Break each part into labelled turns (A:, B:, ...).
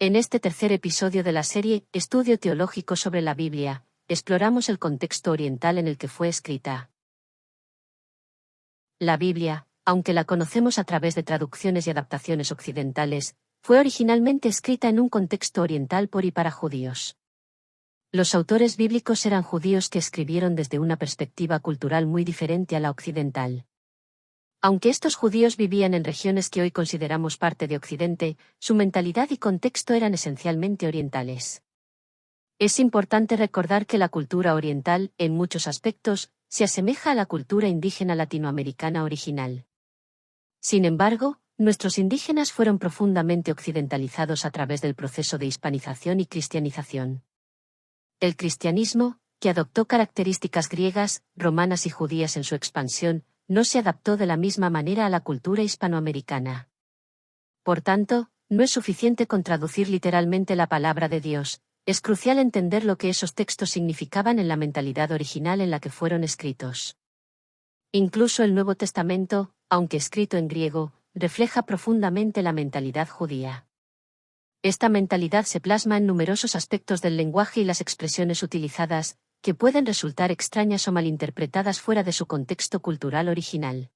A: En este tercer episodio de la serie Estudio Teológico sobre la Biblia, exploramos el contexto oriental en el que fue escrita. La Biblia, aunque la conocemos a través de traducciones y adaptaciones occidentales, fue originalmente escrita en un contexto oriental por y para judíos. Los autores bíblicos eran judíos que escribieron desde una perspectiva cultural muy diferente a la occidental. Aunque estos judíos vivían en regiones que hoy consideramos parte de Occidente, su mentalidad y contexto eran esencialmente orientales. Es importante recordar que la cultura oriental, en muchos aspectos, se asemeja a la cultura indígena latinoamericana original. Sin embargo, nuestros indígenas fueron profundamente occidentalizados a través del proceso de hispanización y cristianización. El cristianismo, que adoptó características griegas, romanas y judías en su expansión, no se adaptó de la misma manera a la cultura hispanoamericana. Por tanto, no es suficiente con traducir literalmente la palabra de Dios, es crucial entender lo que esos textos significaban en la mentalidad original en la que fueron escritos. Incluso el Nuevo Testamento, aunque escrito en griego, refleja profundamente la mentalidad judía. Esta mentalidad se plasma en numerosos aspectos del lenguaje y las expresiones utilizadas, que pueden resultar extrañas o malinterpretadas fuera de su contexto cultural original.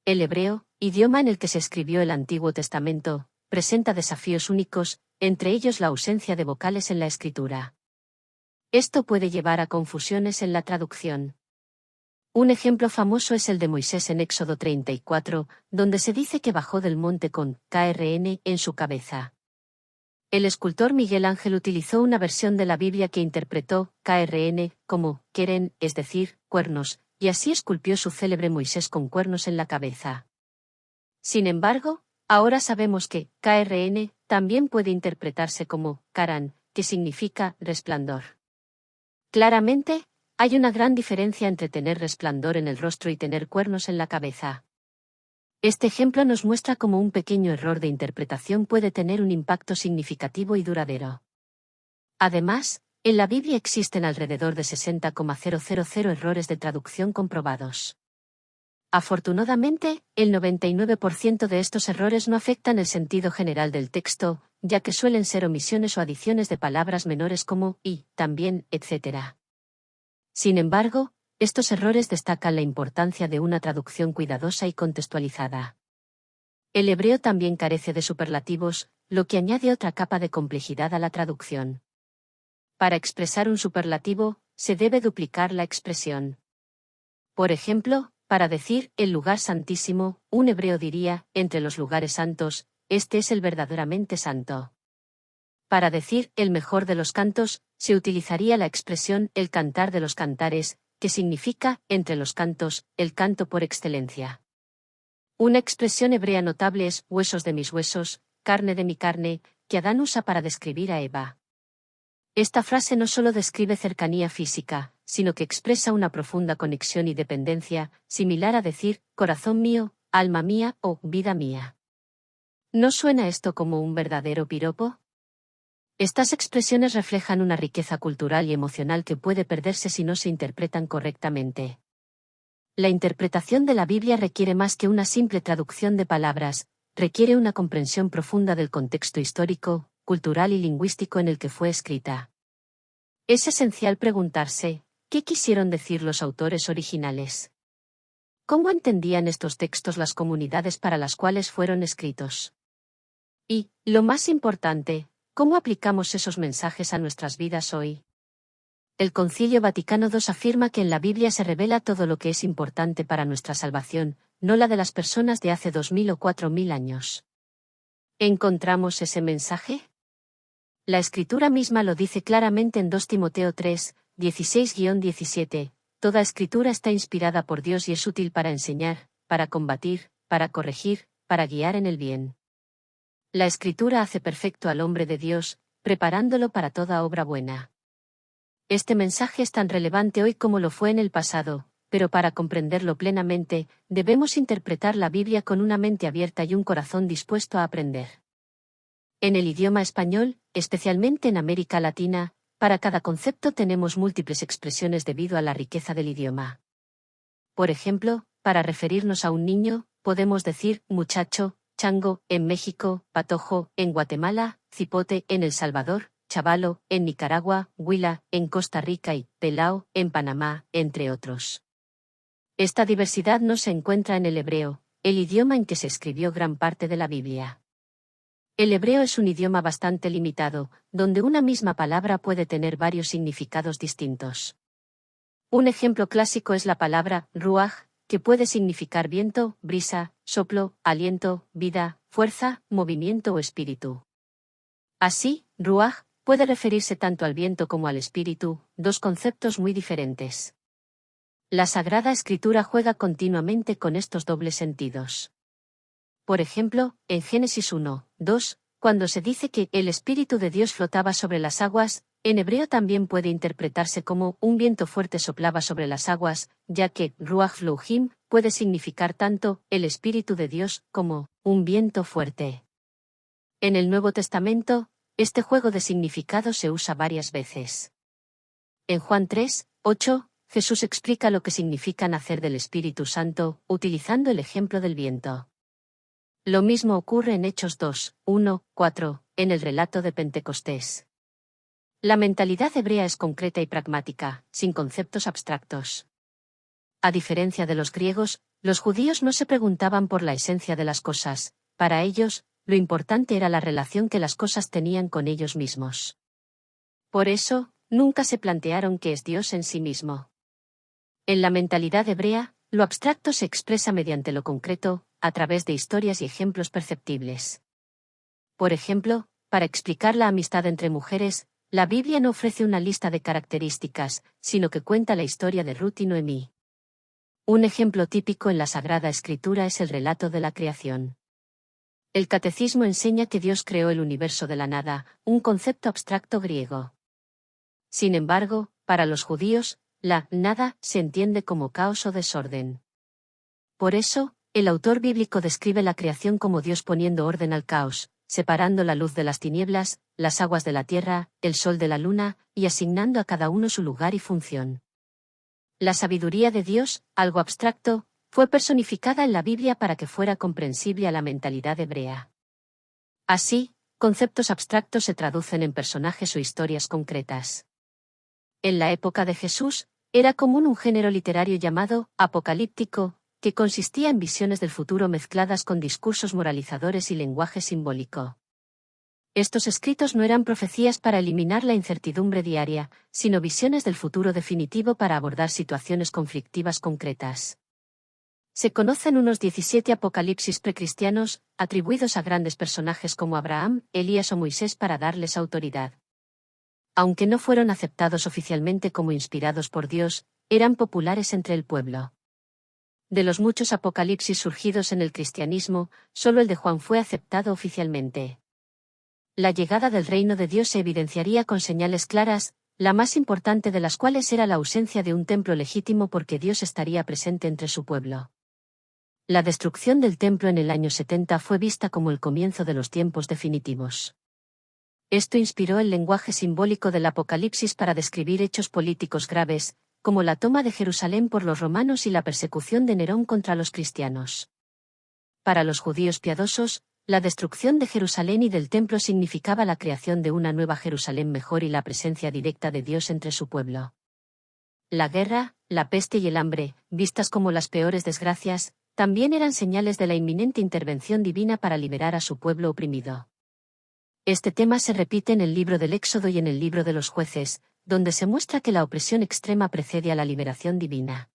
A: El hebreo, idioma en el que se escribió el Antiguo Testamento, presenta desafíos únicos, entre ellos la ausencia de vocales en la escritura. Esto puede llevar a confusiones en la traducción. Un ejemplo famoso es el de Moisés en Éxodo 34, donde se dice que bajó del monte con KRN en su cabeza. El escultor Miguel Ángel utilizó una versión de la Biblia que interpretó KRN como Keren, es decir, cuernos, y así esculpió su célebre Moisés con cuernos en la cabeza. Sin embargo, ahora sabemos que KRN también puede interpretarse como Karan, que significa resplandor. Claramente, hay una gran diferencia entre tener resplandor en el rostro y tener cuernos en la cabeza. Este ejemplo nos muestra cómo un pequeño error de interpretación puede tener un impacto significativo y duradero. Además, en la Biblia existen alrededor de 60,000 errores de traducción comprobados. Afortunadamente, el 99% de estos errores no afectan el sentido general del texto, ya que suelen ser omisiones o adiciones de palabras menores como y, también, etc. Sin embargo, estos errores destacan la importancia de una traducción cuidadosa y contextualizada. El hebreo también carece de superlativos, lo que añade otra capa de complejidad a la traducción. Para expresar un superlativo, se debe duplicar la expresión. Por ejemplo, para decir el lugar santísimo, un hebreo diría, entre los lugares santos, este es el verdaderamente santo. Para decir el mejor de los cantos, se utilizaría la expresión el cantar de los cantares, que significa, entre los cantos, el canto por excelencia. Una expresión hebrea notable es huesos de mis huesos, carne de mi carne, que Adán usa para describir a Eva. Esta frase no solo describe cercanía física, sino que expresa una profunda conexión y dependencia, similar a decir, corazón mío, alma mía o vida mía. ¿No suena esto como un verdadero piropo? Estas expresiones reflejan una riqueza cultural y emocional que puede perderse si no se interpretan correctamente. La interpretación de la Biblia requiere más que una simple traducción de palabras, requiere una comprensión profunda del contexto histórico, cultural y lingüístico en el que fue escrita. Es esencial preguntarse, ¿qué quisieron decir los autores originales? ¿Cómo entendían estos textos las comunidades para las cuales fueron escritos? Y, lo más importante, ¿cómo aplicamos esos mensajes a nuestras vidas hoy? El Concilio Vaticano II afirma que en la Biblia se revela todo lo que es importante para nuestra salvación, no la de las personas de hace 2000 o 4000 años. ¿Encontramos ese mensaje? La Escritura misma lo dice claramente en 2 Timoteo 3, 16-17, toda Escritura está inspirada por Dios y es útil para enseñar, para combatir, para corregir, para guiar en el bien. La Escritura hace perfecto al hombre de Dios, preparándolo para toda obra buena. Este mensaje es tan relevante hoy como lo fue en el pasado, pero para comprenderlo plenamente, debemos interpretar la Biblia con una mente abierta y un corazón dispuesto a aprender. En el idioma español, especialmente en América Latina, para cada concepto tenemos múltiples expresiones debido a la riqueza del idioma. Por ejemplo, para referirnos a un niño, podemos decir muchacho, chango, en México, patojo, en Guatemala, cipote en El Salvador, chavalo en Nicaragua, huila en Costa Rica y pelao en Panamá, entre otros. Esta diversidad no se encuentra en el hebreo, el idioma en que se escribió gran parte de la Biblia. El hebreo es un idioma bastante limitado, donde una misma palabra puede tener varios significados distintos. Un ejemplo clásico es la palabra ruaj, que puede significar viento, brisa, soplo, aliento, vida, fuerza, movimiento o espíritu. Así, ruaj puede referirse tanto al viento como al espíritu, dos conceptos muy diferentes. La Sagrada Escritura juega continuamente con estos dobles sentidos. Por ejemplo, en Génesis 1, 2, cuando se dice que el Espíritu de Dios flotaba sobre las aguas, en hebreo también puede interpretarse como un viento fuerte soplaba sobre las aguas, ya que ruach Elohim puede significar tanto el Espíritu de Dios como un viento fuerte. En el Nuevo Testamento, este juego de significados se usa varias veces. En Juan 3, 8, Jesús explica lo que significa nacer del Espíritu Santo, utilizando el ejemplo del viento. Lo mismo ocurre en Hechos 2, 1, 4, en el relato de Pentecostés. La mentalidad hebrea es concreta y pragmática, sin conceptos abstractos. A diferencia de los griegos, los judíos no se preguntaban por la esencia de las cosas, para ellos, lo importante era la relación que las cosas tenían con ellos mismos. Por eso, nunca se plantearon qué es Dios en sí mismo. En la mentalidad hebrea, lo abstracto se expresa mediante lo concreto, a través de historias y ejemplos perceptibles. Por ejemplo, para explicar la amistad entre mujeres, la Biblia no ofrece una lista de características, sino que cuenta la historia de Ruth y Noemí. Un ejemplo típico en la Sagrada Escritura es el relato de la creación. El Catecismo enseña que Dios creó el universo de la nada, un concepto abstracto griego. Sin embargo, para los judíos, la nada se entiende como caos o desorden. Por eso, el autor bíblico describe la creación como Dios poniendo orden al caos, separando la luz de las tinieblas, las aguas de la tierra, el sol de la luna, y asignando a cada uno su lugar y función. La sabiduría de Dios, algo abstracto, fue personificada en la Biblia para que fuera comprensible a la mentalidad hebrea. Así, conceptos abstractos se traducen en personajes o historias concretas. En la época de Jesús, era común un género literario llamado apocalíptico, que consistía en visiones del futuro mezcladas con discursos moralizadores y lenguaje simbólico. Estos escritos no eran profecías para eliminar la incertidumbre diaria, sino visiones del futuro definitivo para abordar situaciones conflictivas concretas. Se conocen unos 17 apocalipsis precristianos, atribuidos a grandes personajes como Abraham, Elías o Moisés para darles autoridad. Aunque no fueron aceptados oficialmente como inspirados por Dios, eran populares entre el pueblo. De los muchos apocalipsis surgidos en el cristianismo, solo el de Juan fue aceptado oficialmente. La llegada del reino de Dios se evidenciaría con señales claras, la más importante de las cuales era la ausencia de un templo legítimo porque Dios estaría presente entre su pueblo. La destrucción del templo en el año 70 fue vista como el comienzo de los tiempos definitivos. Esto inspiró el lenguaje simbólico del Apocalipsis para describir hechos políticos graves, como la toma de Jerusalén por los romanos y la persecución de Nerón contra los cristianos. Para los judíos piadosos, la destrucción de Jerusalén y del templo significaba la creación de una nueva Jerusalén mejor y la presencia directa de Dios entre su pueblo. La guerra, la peste y el hambre, vistas como las peores desgracias, también eran señales de la inminente intervención divina para liberar a su pueblo oprimido. Este tema se repite en el libro del Éxodo y en el libro de los Jueces, donde se muestra que la opresión extrema precede a la liberación divina.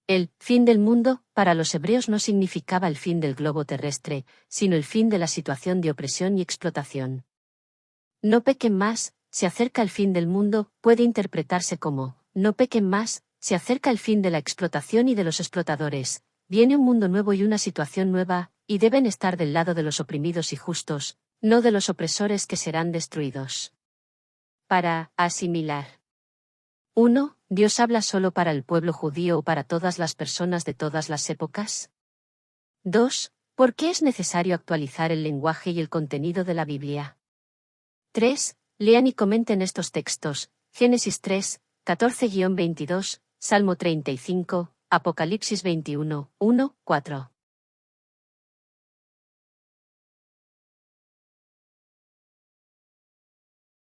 A: El fin del mundo, para los hebreos no significaba el fin del globo terrestre, sino el fin de la situación de opresión y explotación. No pequen más, se acerca el fin del mundo, puede interpretarse como, no pequen más, se acerca el fin de la explotación y de los explotadores, viene un mundo nuevo y una situación nueva, y deben estar del lado de los oprimidos y justos, no de los opresores que serán destruidos. Para asimilar. 1. ¿Dios habla solo para el pueblo judío o para todas las personas de todas las épocas? 2. ¿Por qué es necesario actualizar el lenguaje y el contenido de la Biblia? 3. Lean y comenten estos textos, Génesis 3, 14-22, Salmo 35, Apocalipsis 21, 1, 4.